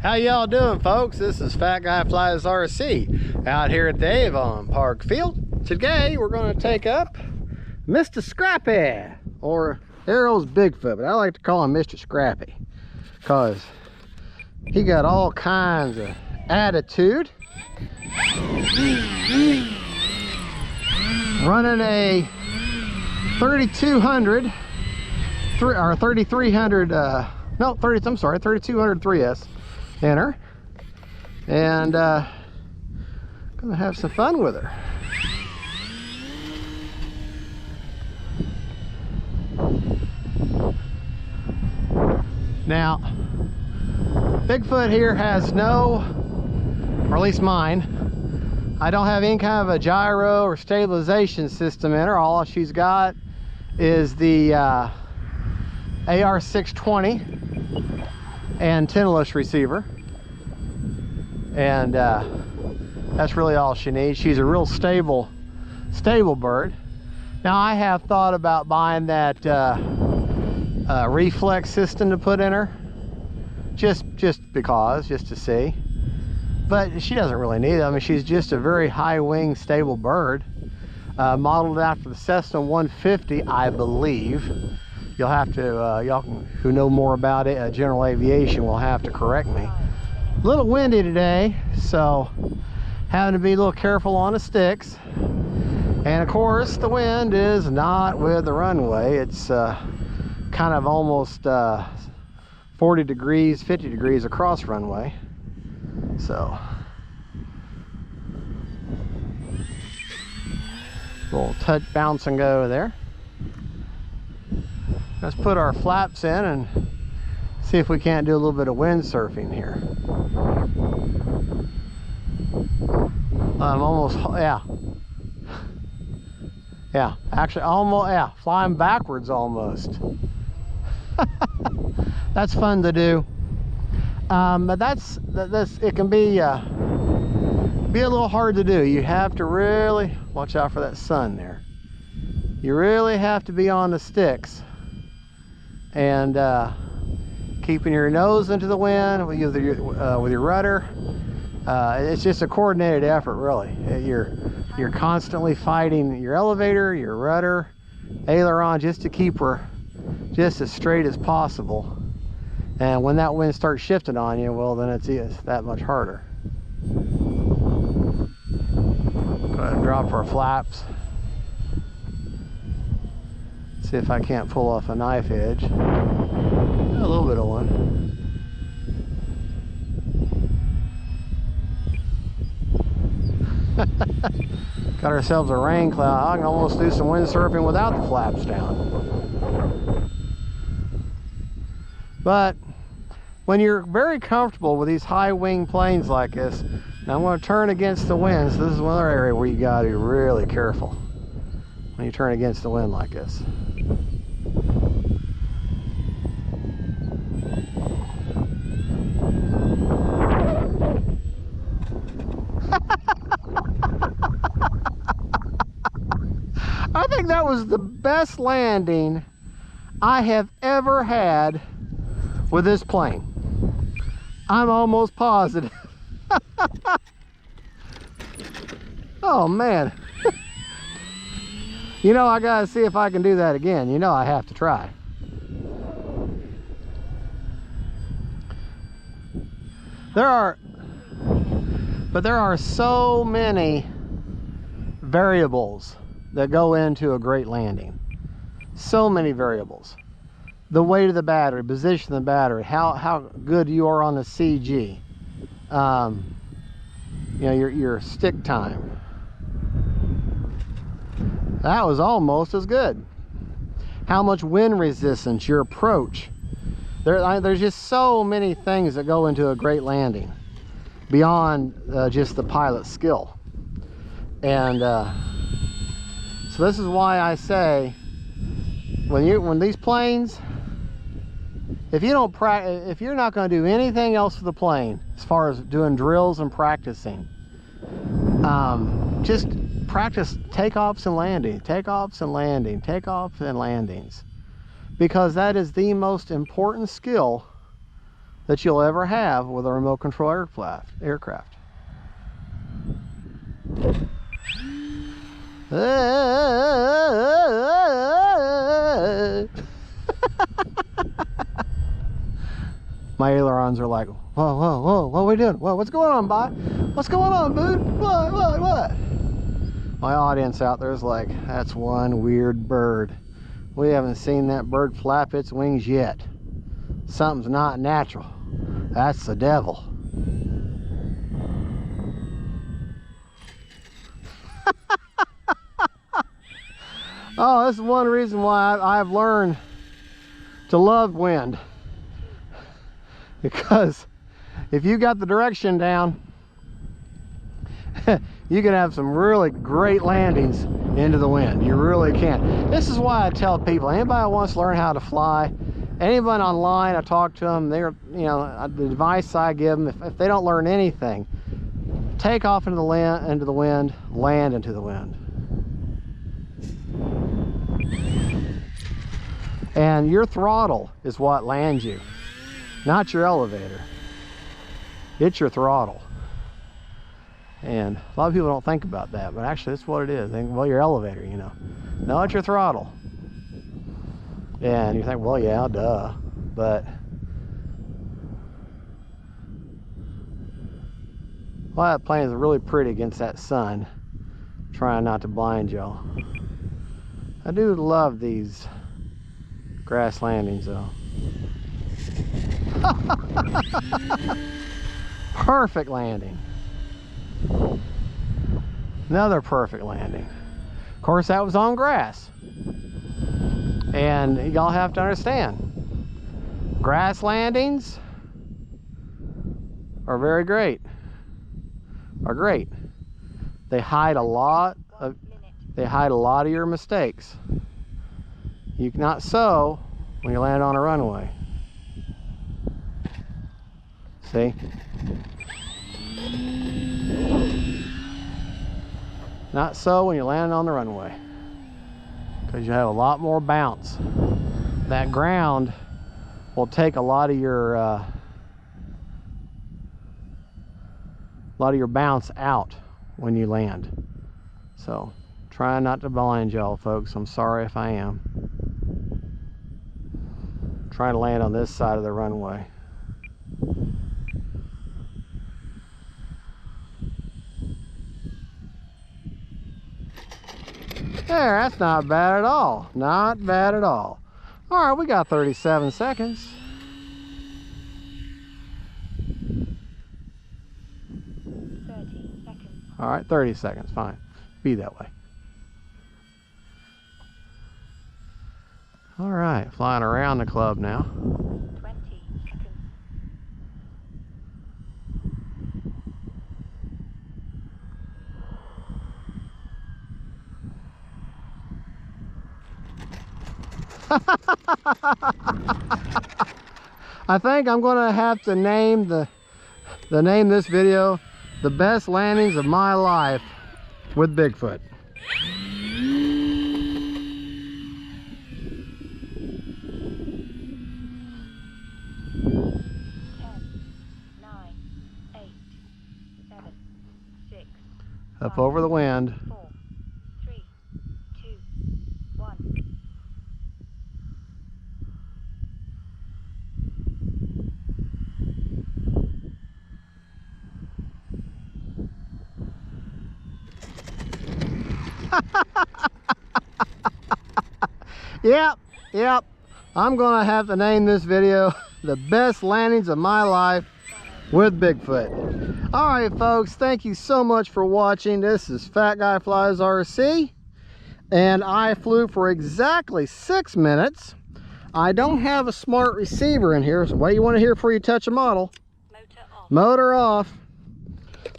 How y'all doing, folks? This is Fat Guy Flies RC out here at the Avon Park Field. Today we're going to take up Mr. Scrappy, or Errol's Bigfoot, but I like to call him Mr. Scrappy because he got all kinds of attitude. Running a 3200 or 3300 no 30 I'm sorry 3200 3S inner, and gonna have some fun with her. Now Bigfoot here has no, or at least mine, I don't have any kind of a gyro or stabilization system in her. All she's got is the AR620 antennaless receiver, and that's really all she needs. She's a real stable bird. Now I have thought about buying that reflex system to put in her, just to see. But she doesn't really need it. I mean, she's just a very high wing, stable bird, modeled after the Cessna 150, I believe. You'll have to, y'all who know more about it, general aviation, will have to correct me. A little windy today, so having to be a little careful on the sticks. And of course, the wind is not with the runway. It's kind of almost 40 degrees, 50 degrees across runway. So little touch, bounce and go there. Let's put our flaps in and see if we can't do a little bit of windsurfing here. I'm almost, yeah, actually almost, yeah, flying backwards almost. That's fun to do. But that's it can be a little hard to do. You have to really watch out for that sun there. You really have to be on the sticks and keeping your nose into the wind with your rudder. It's just a coordinated effort, really. You're constantly fighting your elevator, your rudder, aileron, just to keep her just as straight as possible. And when that wind starts shifting on you, well, then it's that much harder. Go ahead and drop our flaps. See if I can't pull off a knife edge. A little bit of one. Got ourselves a rain cloud. I can almost do some windsurfing without the flaps down. But when you're very comfortable with these high wing planes like this, now I'm going to turn against the wind. So this is another area where you got to be really careful when you turn against the wind like this. I think that was the best landing I have ever had with this plane. I'm almost positive. Oh man. You know, I gotta see if I can do that again. You know I have to try. There are so many variables that go into a great landing. So many variables. The weight of the battery, position of the battery, how good you are on the CG, you know, your stick time. That was almost as good. How much wind resistance, your approach. There's just so many things that go into a great landing beyond just the pilot's skill. And so this is why I say, when these planes, if you're not going to do anything else with the plane as far as doing drills and practicing, just practice takeoffs and landings, takeoffs and landing, takeoffs and landings, because that is the most important skill that you'll ever have with a remote control aircraft. My ailerons are like, whoa, whoa, whoa, what are we doing? Whoa, what's going on, bud? What's going on, dude? What? My audience out there is like, that's one weird bird. We haven't seen that bird flap its wings yet. Something's not natural. That's the devil. Oh, this is one reason why I've learned to love wind. Because if you got the direction down, you can have some really great landings into the wind. You really can. This is why I tell people, anybody who wants to learn how to fly, anyone online, I talk to them, they're, you know, the advice I give them, if they don't learn anything, take off into the wind, land into the wind. And your throttle is what lands you, not your elevator. It's your throttle. And a lot of people don't think about that, but actually that's what it is. They think, well, your elevator, you know. No, it's your throttle. And you think, well, yeah, duh. But well, that plane is really pretty against that sun. Trying not to blind y'all. I do love these grass landings though. Perfect landing. Another perfect landing. Of course, that was on grass. And y'all have to understand, grass landings are very great. They hide a lot of your mistakes. You cannot so when you land on a runway. See? Not so when you land on the runway, because you have a lot more bounce. That ground will take a lot of your bounce out when you land. So try not to blind y'all, folks. I'm sorry if I am. Trying to land on this side of the runway. There, that's not bad at all. Not bad at all. All right, we got 37 seconds. All right, 30 seconds, fine. Be that way. All right, flying around the club now. 20 seconds. I think I'm gonna have to name name this video "The Best Landings of My Life with Bigfoot." 10, 9, 8, 7, 6, Up over the wind. 4, 3, 2, 1. Yep. I'm gonna have to name this video "The Best Landings of My Life with Bigfoot." All right, folks, thank you so much for watching. This is Fat Guy Flies RC, and I flew for exactly 6 minutes. I don't have a smart receiver in here, so what do you want to hear before you touch a model? Motor off. Motor off.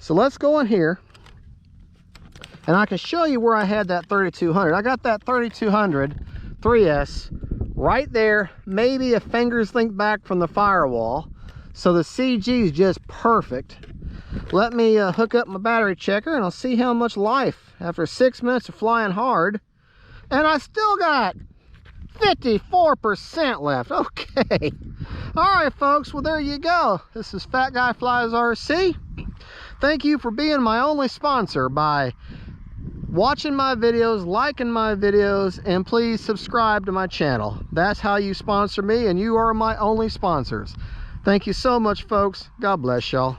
So let's go in here, and I can show you where I had that 3200. I got that 3200 3S right there, maybe a finger's length back from the firewall. So the CG is just perfect. Let me hook up my battery checker and I'll see how much life after 6 minutes of flying hard. And I still got 54% left. Okay. All right, folks. Well, there you go. This is Fat Guy Flies RC. Thank you for being my only sponsor by watching my videos, liking my videos, and please subscribe to my channel. That's how you sponsor me, and you are my only sponsors. Thank you so much, folks. God bless y'all.